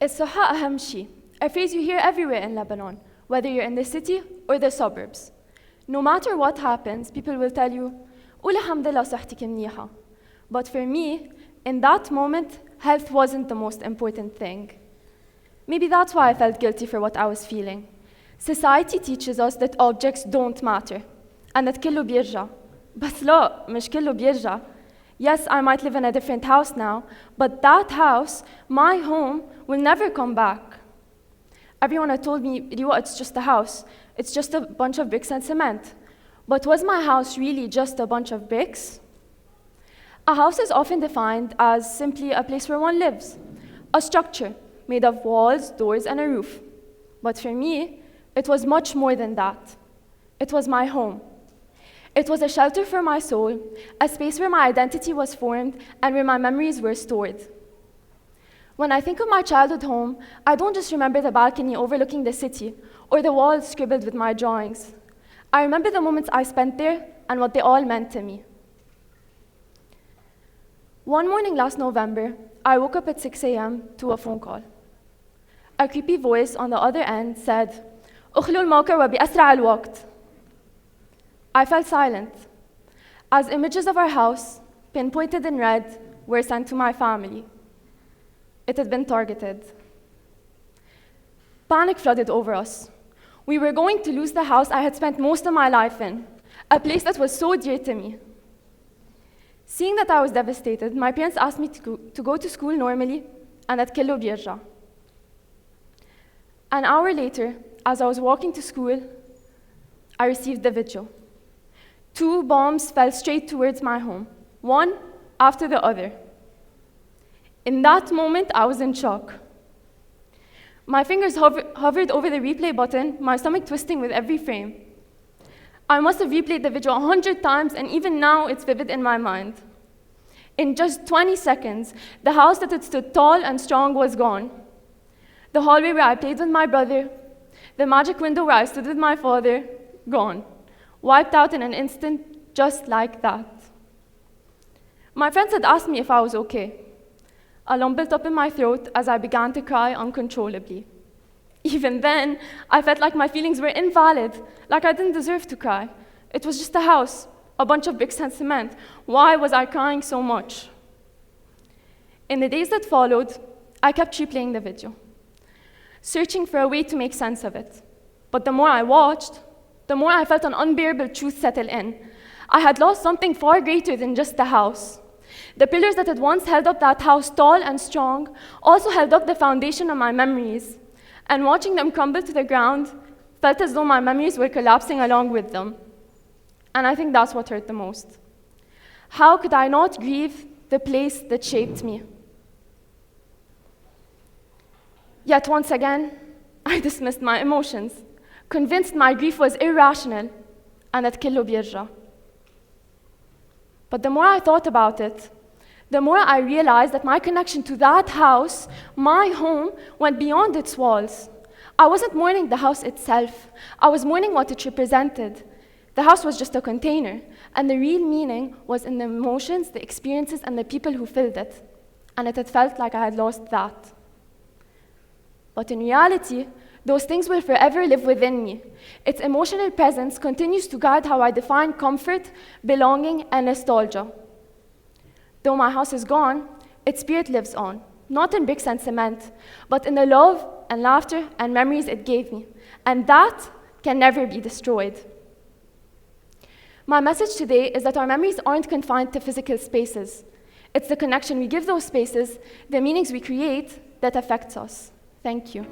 الصحة أهم شيء, a phrase you hear everywhere in Lebanon, whether you're in the city or the suburbs. No matter what happens, people will tell you, قول الحمد لله صحتك منيحة. But for me, in that moment, health wasn't the most important thing. Maybe that's why I felt guilty for what I was feeling. Society teaches us that objects don't matter, and that كله بيرجع. بس لا, مش كله بيرجع. Yes, I might live in a different house now, but that house, my home, will never come back. Everyone had told me, Riwa, it's just a house. It's just a bunch of bricks and cement. But was my house really just a bunch of bricks? A house is often defined as simply a place where one lives, a structure made of walls, doors, and a roof. But for me, it was much more than that. It was my home. It was a shelter for my soul, a space where my identity was formed and where my memories were stored. When I think of my childhood home, I don't just remember the balcony overlooking the city or the walls scribbled with my drawings. I remember the moments I spent there and what they all meant to me. One morning last November, I woke up at 6 a.m. to a phone call. A creepy voice on the other end said, "اخلوا الموقع وبأسرع الوقت." I fell silent, as images of our house, pinpointed in red, were sent to my family. It had been targeted. Panic flooded over us. We were going to lose the house I had spent most of my life in, a place that was so dear to me. Seeing that I was devastated, my parents asked me to go to school normally, and that كله بيرجع. An hour later, as I was walking to school, I received the video. 2 bombs fell straight towards my home, one after the other. In that moment, I was in shock. My fingers hovered over the replay button, my stomach twisting with every frame. I must have replayed the video 100 times, and even now it's vivid in my mind. In just 20 seconds, the house that had stood tall and strong was gone. The hallway where I played with my brother, the magic window where I stood with my father, gone. Wiped out in an instant, just like that. My friends had asked me if I was okay. A lump built up in my throat as I began to cry uncontrollably. Even then, I felt like my feelings were invalid, like I didn't deserve to cry. It was just a house, a bunch of bricks and cement. Why was I crying so much? In the days that followed, I kept replaying the video, searching for a way to make sense of it. But the more I watched, the more I felt an unbearable truth settle in. I had lost something far greater than just the house. The pillars that had once held up that house tall and strong also held up the foundation of my memories. And watching them crumble to the ground felt as though my memories were collapsing along with them. And I think that's what hurt the most. How could I not grieve the place that shaped me? Yet once again, I dismissed my emotions, convinced my grief was irrational and that كله بيرجع. But the more I thought about it, the more I realized that my connection to that house, my home, went beyond its walls. I wasn't mourning the house itself. I was mourning what it represented. The house was just a container, and the real meaning was in the emotions, the experiences, and the people who filled it. And it had felt like I had lost that. But in reality, those things will forever live within me. Its emotional presence continues to guide how I define comfort, belonging, and nostalgia. Though my house is gone, its spirit lives on, not in bricks and cement, but in the love and laughter and memories it gave me. And that can never be destroyed. My message today is that our memories aren't confined to physical spaces. It's the connection we give those spaces, the meanings we create, that affects us. Thank you.